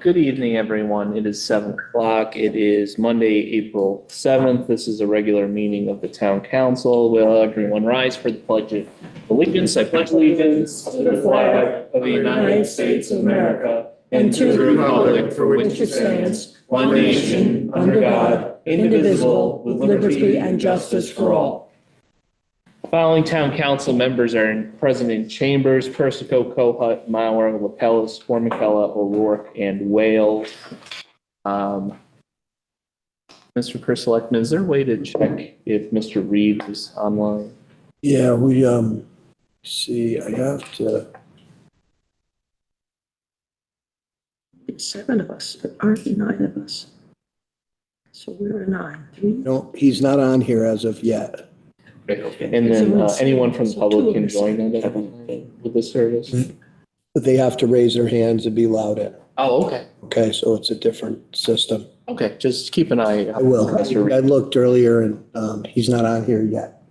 Good evening, everyone. It is 7 o'clock. It is Monday, April 7th. This is a regular meeting of the town council. Will everyone rise for the pledge of allegiance? I pledge allegiance to the flag of the United States of America and to the republic for which it stands, one nation, under God, indivisible, with liberty and justice for all. Following town council members are present in Chambers, Persico, Kohut, Mauer, Lapellis, Formicella, O'Rourke, and Wales. Mr. Chris Selectman, is there a way to check if Mr. Reed is online? Yeah, we, see, I have to. It's 7 of us, but aren't 9 of us? So we're 9. 3? No, he's not on here as of yet. And then anyone from the public can join with the service? But they have to raise their hands and be allowed in. Oh, okay. Okay, so it's a different system. Okay, just keep an eye. I will. I looked earlier and he's not on here yet.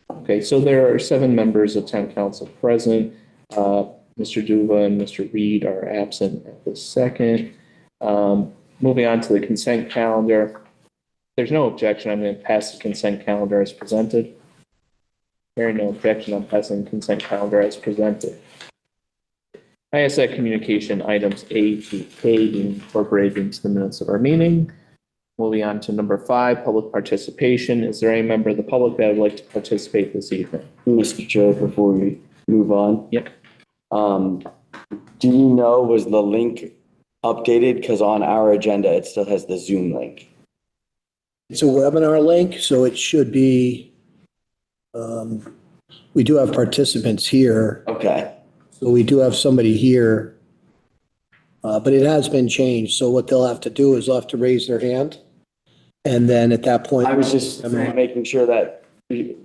Okay, so there are 7 members of town council present. Mr. Duva and Mr. Reed are absent at this second. Moving on to the consent calendar. There's no objection. I'm going to pass the consent calendar as presented. Hearing no objection, I'm passing the consent calendar as presented. ISA communication items A to K incorporated into the minutes of our meeting. Moving on to number 5, public participation. Is there any member of the public that would like to participate this evening? Mr. Chair, before we move on. Yep. Do you know, was the link updated? Because on our agenda, it still has the Zoom link. It's a webinar link, so it should be, we do have participants here. Okay. So we do have somebody here. But it has been changed. So what they'll have to do is they'll have to raise their hand. And then at that point. I was just making sure that the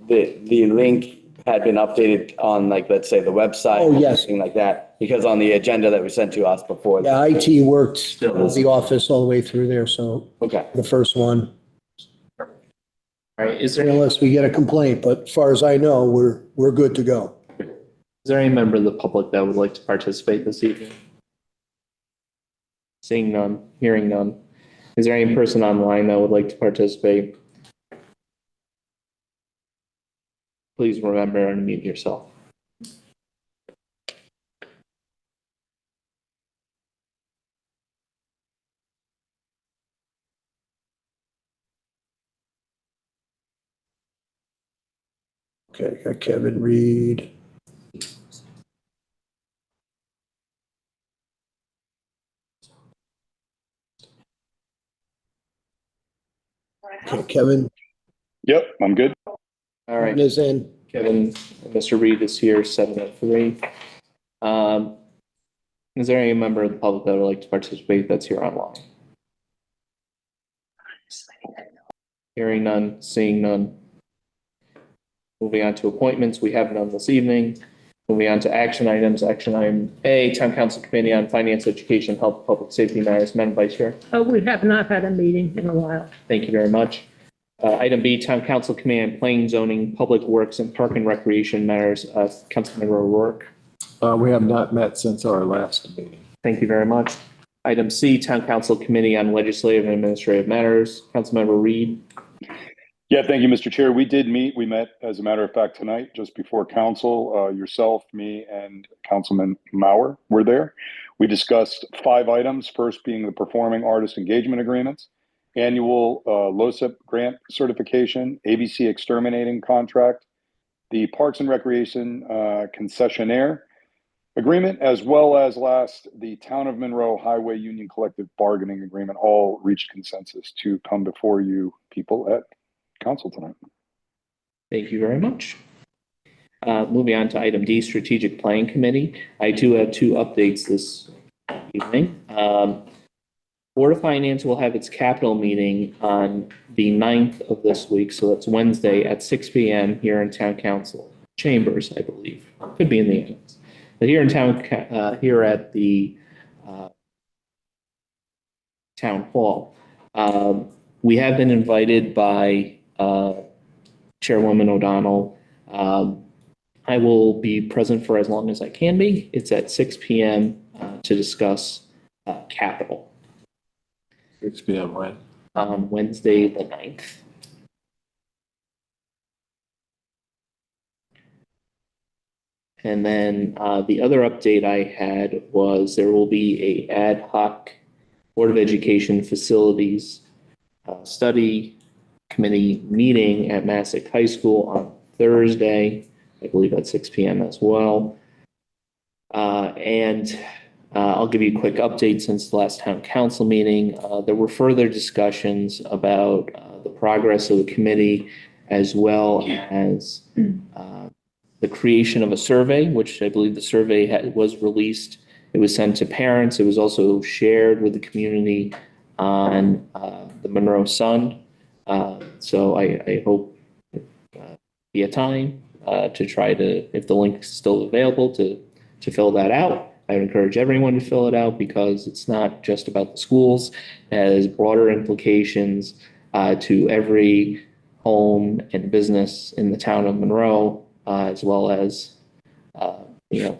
link had been updated on, like, let's say the website. Oh, or yes. something like that, because on the agenda that was sent to us before. Yeah, IT worked the office all the way through there. So Okay. the first one. All right, is there Unless we get a complaint, but as far as I know, we're good to go. any member of the public that would like to participate this evening? Seeing none, hearing none. Is there any person online that would like to participate? Please remember to unmute yourself. Okay, got Kevin Reed. Okay, Kevin Yep, I'm good. All right, is in. Kevin, Mr. Reed is here, 7:03. Is there any member of the public that would like to participate that's here online? Hearing none, seeing none. Moving on to appointments, we have none this evening. Moving on to action items. Action item A, Town Council Committee on Finance, Education, Health, Public Safety Matters. Madam Vice Chair. We have not had a meeting in a while. Thank you very much. Item B, Town Council Committee on Planning, Zoning, Public Works, and Park and Recreation Matters. Councilmember O'Rourke. We have not met since our last meeting. Thank you very much. Item C, Town Council Committee on Legislative and Administrative Matters. Councilmember Reed. Yeah, thank you, Mr. Chair. We did meet. We met, as a matter of fact, tonight, just before council. Yourself, me, and Councilman Mauer were there. We discussed 5 items, first being the Performing Artist Engagement Agreements, annual LOSIP grant certification, ABC exterminating contract, the Parks and Recreation concessionaire agreement, as well as last, the Town of Monroe Highway Union Collective Bargaining Agreement, all reached consensus to come before you people at council tonight. Thank you very much. Moving on to item D, Strategic Planning Committee. I do have 2 updates this evening. Board of Finance will have its capital meeting on the 9th of this week, so that's Wednesday at 6 p.m. here in Town Council Chambers, I believe. Could be in the annex. But here in town, here at the Town Hall. We have been invited by Chairwoman O'Donnell. I will be present for as long as I can be. It's at 6 p.m. To discuss Capitol Six PM when? on Wednesday, the 9th. And then the other update I had was there will be a ad hoc Board of Education facilities study committee meeting at Massac High School on Thursday, I believe at 6 p.m. as well. And I'll give you a quick update since the last town council meeting. There were further discussions about the progress of the committee as well as the creation of a survey, which I believe the survey was released. It was sent to parents. It was also shared with the community on the Monroe Sun. So I hope be a time to try to, if the link is still available, to fill that out. I would encourage everyone to fill it out because it's not just about the schools. It has broader implications to every home and business in the town of Monroe, as well as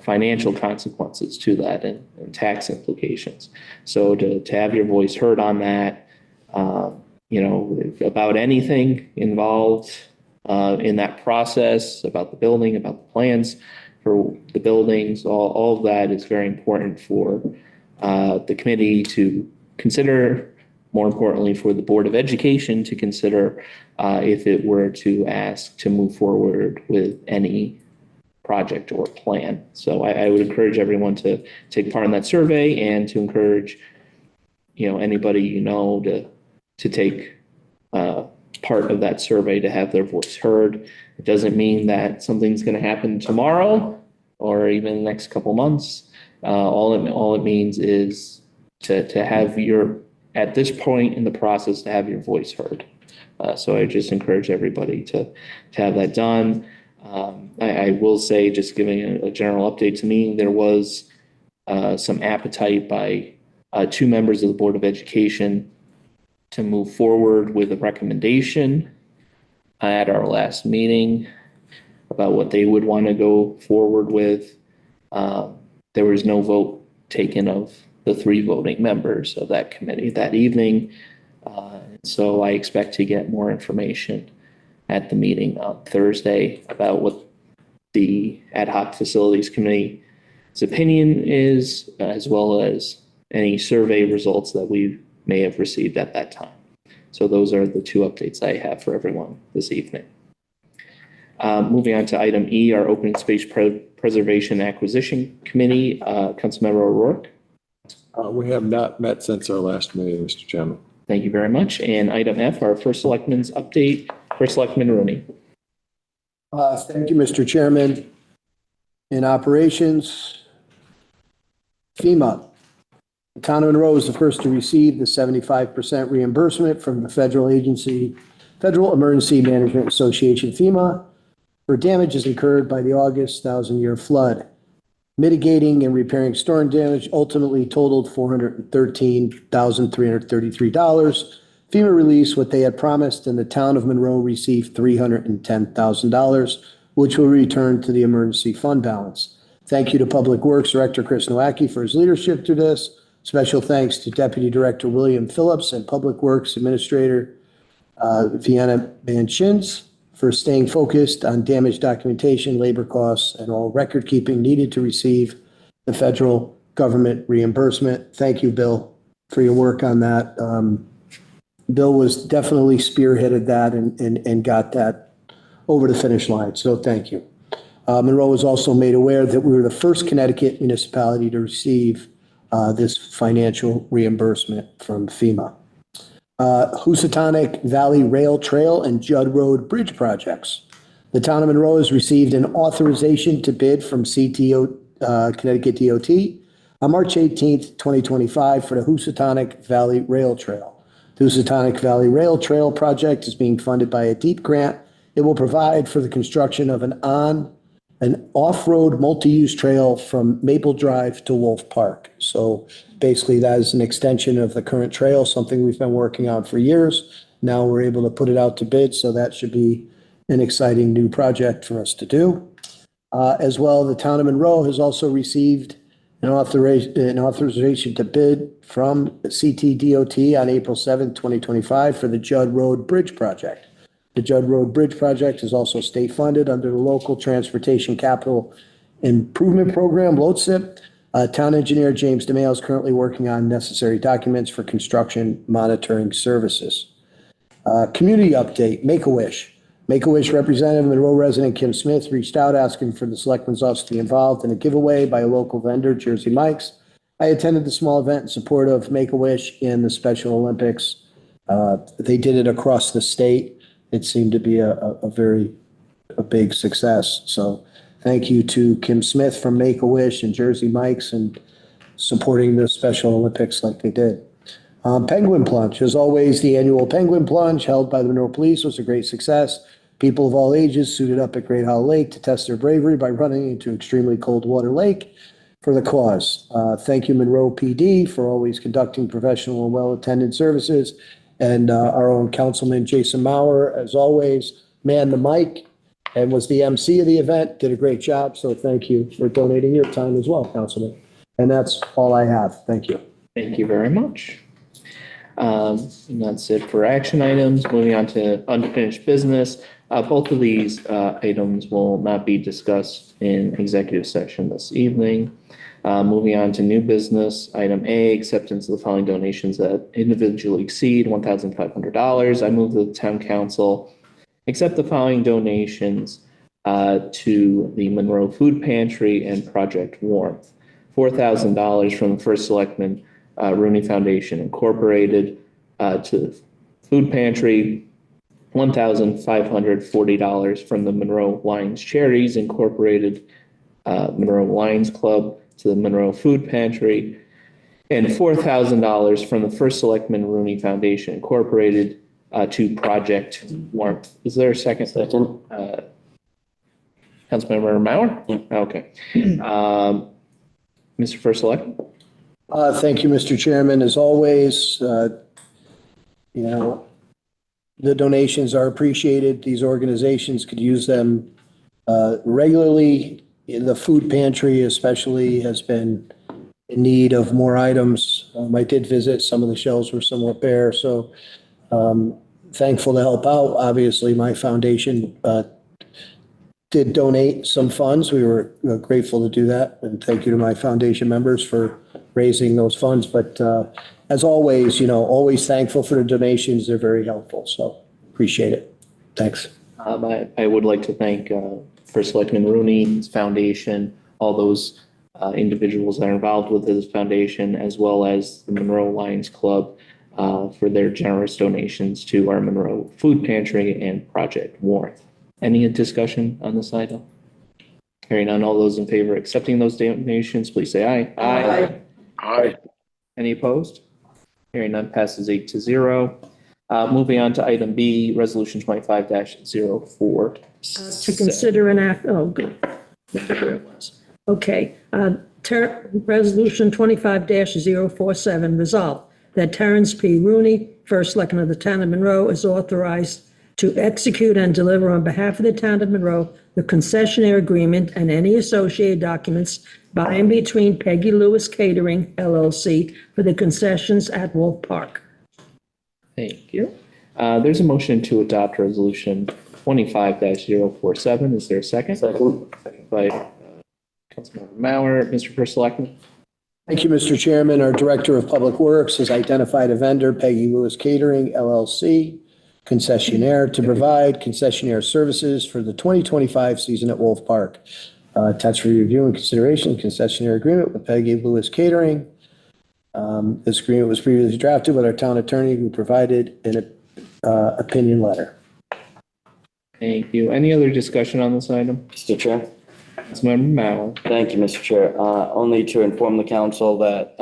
financial consequences to that and tax implications. So to have your voice heard on that, about anything involved in that process, about the building, about the plans for the buildings, all of that is very important for the committee to consider, more importantly, for the Board of Education to consider if it were to ask to move forward with any project or plan. So I would encourage everyone to take part in that survey and to encourage, anybody to take part of that survey to have their voice heard. It doesn't mean that something's going to happen tomorrow or even the next couple months. All it means is to have at this point in the process, to have your voice heard. So I just encourage everybody to have that done. I will say, just giving a general update to me, there was some appetite by two members of the Board of Education to move forward with a recommendation at our last meeting about what they would want to go forward with. There was no vote taken of the 3 voting members of that committee that evening. So I expect to get more information at the meeting on Thursday about what the ad hoc facilities committee's opinion is, as well as any survey results that we may have received at that time. So those are the 2 updates I have for everyone this evening. Moving on to item E, our Open Space Preservation Acquisition Committee, Councilmember O'Rourke. We have not met since our last meeting, Mr. Chairman. Thank you very much. And item F, our First Selectman's update. First Selectman Rooney. Thank you, Mr. Chairman. In operations, FEMA. The town of Monroe is the first to receive the 75% reimbursement from the federal agency, Federal Emergency Management Association, FEMA, for damages incurred by the August 1,000-year flood. Mitigating and repairing storm damage ultimately totaled $413,333. FEMA released what they had promised, and the town of Monroe received $310,000, which will return to the emergency fund balance. Thank you to Public Works Director Chris Nowacki for his leadership through this. Special thanks to Deputy Director William Phillips and Public Works Administrator Vienna Manchins for staying focused on damage documentation, labor costs, and all record keeping needed to receive the federal government reimbursement. Thank you, Bill, for your work on that. Bill was definitely spearheaded that and got that over the finish line. So thank you. Monroe was also made aware that we were the first Connecticut municipality to receive this financial reimbursement from FEMA. Housatonic Valley Rail Trail and Judd Road Bridge projects. The town of Monroe has received an authorization to bid from CTO, Connecticut DOT on March 18th, 2025 for the Housatonic Valley Rail Trail. The Housatonic Valley Rail Trail project is being funded by a DEEP grant. It will provide for the construction of an off-road multi-use trail from Maple Drive to Wolf Park. So basically that is an extension of the current trail, something we've been working on for years. Now we're able to put it out to bid, so that should be an exciting new project for us to do. As well, the town of Monroe has also received An authorization to bid from CTDOT on April 7th, 2025 for the Judd Road Bridge Project. The Judd Road Bridge Project is also state funded under the Local Transportation Capital Improvement Program, LoTSIP. Town engineer James DeMaio is currently working on necessary documents for construction monitoring services. Community update, Make-A-Wish. Make-A-Wish representative, Monroe resident Kim Smith, reached out asking for the selectmen's office to be involved in a giveaway by a local vendor, Jersey Mike's. I attended the small event in support of Make-A-Wish in the Special Olympics. They did it across the state. It seemed to be a big success. So thank you to Kim Smith from Make-A-Wish and Jersey Mike's and supporting the Special Olympics like they did. Penguin Plunge, as always, the annual Penguin Plunge held by the Monroe Police was a great success. People of all ages suited up at Great Hollow Lake to test their bravery by running into extremely cold water lake for the cause. Thank you, Monroe PD, for always conducting professional and well-attended services. And our own Councilman Jason Mauer, as always, manned the mic and was the MC of the event, did a great job. So thank you for donating your time as well, Councilman. And that's all I have. Thank you. Thank you very much. And that's it for action items. Moving on to unfinished business. Both of these items will not be discussed in executive session this evening. Moving on to new business, item A, acceptance of the following donations that individually exceed $1,500. I move that the town council accept the following donations to the Monroe Food Pantry and Project Warmth. $4,000 from the First Selectman Rooney Foundation Incorporated to the Food Pantry, $1,540 from the Monroe Lions Charities Incorporated, Monroe Lions Club to the Monroe Food Pantry, and $4,000 from the First Selectman Rooney Foundation Incorporated to Project Warmth. Is there a second? Second. Councilmember Mauer? Yeah. Okay. Mr. First Selectman? Thank you, Mr. Chairman. As always, the donations are appreciated. These organizations could use them regularly. The food pantry especially has been in need of more items. I did visit. Some of the shelves were somewhat bare, so thankful to help out. Obviously, my foundation did donate some funds. We were grateful to do that, and thank you to my foundation members for raising those funds. But as always, always thankful for the donations. They're very helpful, so appreciate it. Thanks. I would like to thank First Selectman Rooney's foundation, all those individuals that are involved with his foundation, as well as the Monroe Lions Club for their generous donations to our Monroe Food Pantry and Project Warmth. Any discussion on this item? Hearing none, all those in favor of accepting those donations, please say aye. Aye. Aye. Any opposed? Hearing none, passes 8-0. Moving on to item B, resolution 25-04. To consider an act, oh, good. Whatever it was. Okay, resolution 25-047, resolved that Terrence P. Rooney, First Selectman of the Town of Monroe, is authorized to execute and deliver on behalf of the Town of Monroe the concessionaire agreement and any associated documents by and between Peggy Lewis Catering, LLC, for the concessions at Wolf Park. Thank you. There's a motion to adopt resolution 25-047. Is there a second? Second. Second by Councilmember Mauer. Mr. First Selectman? Thank you, Mr. Chairman. Our Director of Public Works has identified a vendor, Peggy Lewis Catering, LLC, concessionaire, to provide concessionaire services for the 2025 season at Wolf Park. Attached for review and consideration, concessionaire agreement with Peggy Lewis Catering. This agreement was previously drafted with our town attorney, who provided an opinion letter. Thank you. Any other discussion on this item? Mr. Chair. Councilmember Mauer. Thank you, Mr. Chair. Only to inform the council that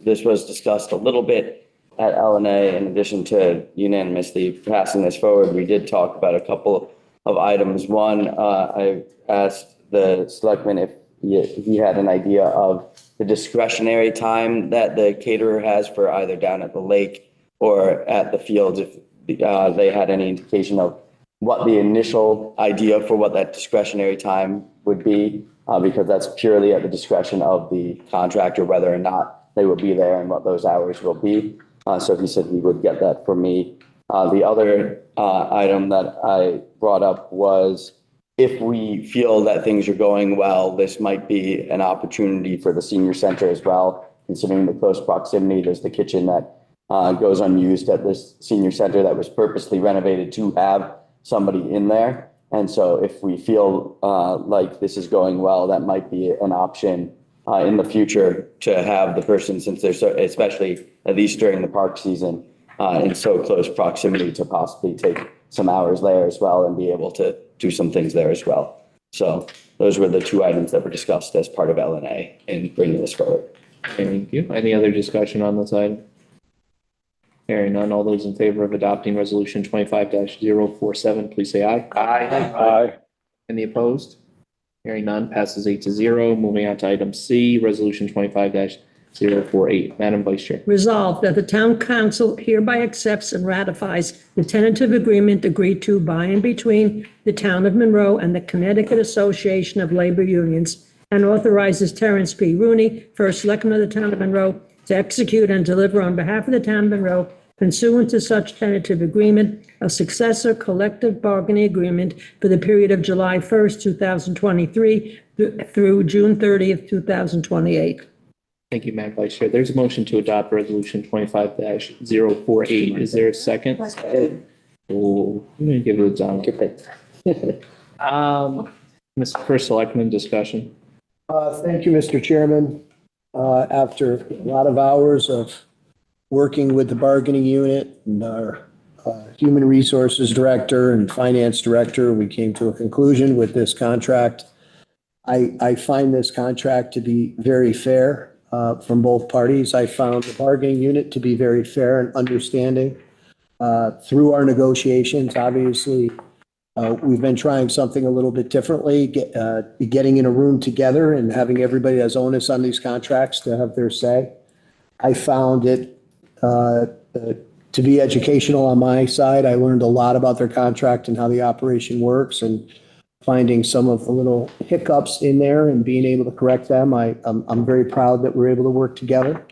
this was discussed a little bit at LNA. In addition to unanimously passing this forward, we did talk about a couple of items. One, I asked the selectman if he had an idea of the discretionary time that the caterer has for either down at the lake or at the fields, if they had any indication of what the initial idea for what that discretionary time would be. because that's purely at the discretion of the contractor, whether or not they will be there and what those hours will be. So he said he would get that for me. The other item that I brought up was if we feel that things are going well, this might be an opportunity for the senior center as well, considering the close proximity. There's the kitchen that goes unused at this senior center that was purposely renovated to have somebody in there. And so if we feel like this is going well, that might be an option in the future to have the person, since they're so, especially at least during the park season, in so close proximity, to possibly take some hours there as well and be able to do some things there as well. So those were the two items that were discussed as part of LNA in bringing this forward. Thank you. Any other discussion on this item? Hearing none, all those in favor of adopting resolution 25-047, please say aye. Aye. Any opposed? Hearing none, passes 8-0. Moving on to item C, resolution 25-048. Madam Vice Chair. Resolved that the town council hereby accepts and ratifies the tentative agreement agreed to by and between the town of Monroe and the Connecticut Association of Labor Unions, and authorizes Terrence P. Rooney, first selectman of the town of Monroe, to execute and deliver on behalf of the town of Monroe, pursuant to such tentative agreement, a successor collective bargaining agreement for the period of July 1st, 2023 through June 30th, 2028. Thank you, Madam Vice Chair. There's a motion to adopt resolution 25-048. Is there a second? Oh, I'm going to give it a Don. Mr. First Selectman, discussion. Thank you, Mr. Chairman. After a lot of hours of working with the bargaining unit and our human resources director and finance director, we came to a conclusion with this contract. I find this contract to be very fair from both parties. I found the bargaining unit to be very fair and understanding through our negotiations. Obviously, we've been trying something a little bit differently, getting in a room together and having everybody that's onus on these contracts to have their say. I found it to be educational on my side. I learned a lot about their contract and how the operation works, and finding some of the little hiccups in there and being able to correct them. I'm very proud that we're able to work together.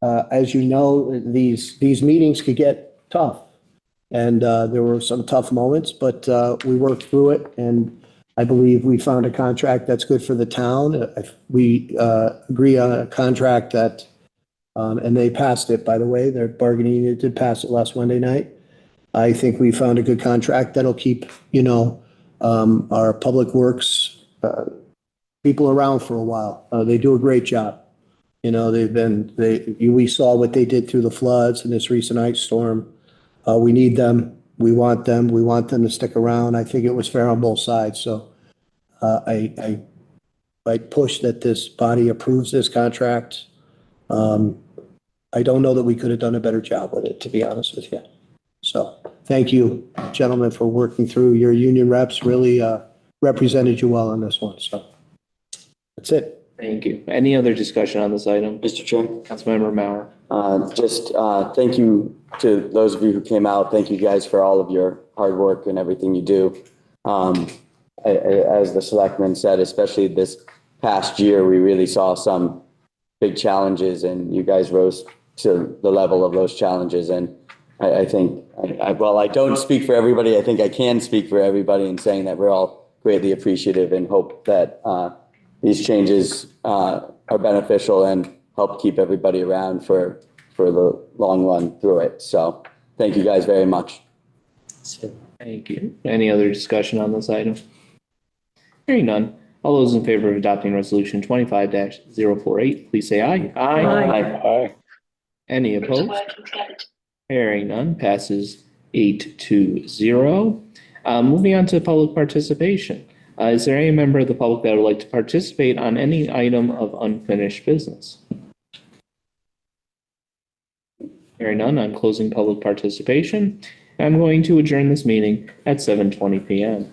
As you know, these meetings could get tough. And there were some tough moments, but we worked through it, and I believe we found a contract that's good for the town. We agree on a contract that, and they passed it, by the way. Their bargaining unit did pass it last Monday night. I think we found a good contract that'll keep, our public works people around for a while. They do a great job. We saw what they did through the floods and this recent ice storm. We need them. We want them. We want them to stick around. I think it was fair on both sides. So I push that this body approves this contract. I don't know that we could have done a better job with it, to be honest with you. So thank you, gentlemen, for working through. Your union reps really represented you well on this one. So that's it. Thank you. Any other discussion on this item? Mr. Chair? Councilmember Mauer. Thank you to those of you who came out. Thank you guys for all of your hard work and everything you do. As the selectman said, especially this past year, we really saw some big challenges, and you guys rose to the level of those challenges. And I think, while I don't speak for everybody, I think I can speak for everybody in saying that we're all greatly appreciative and hope that these changes are beneficial and help keep everybody around for the long run through it. So thank you guys very much. Thank you. Any other discussion on this item? Hearing none. All those in favor of adopting resolution 25-048, please say aye. Aye. Any opposed? Hearing none, passes 8-0. Moving on to public participation. Is there any member of the public that would like to participate on any item of unfinished business? Hearing none, I'm closing public participation. I'm going to adjourn this meeting at 7:20 p.m.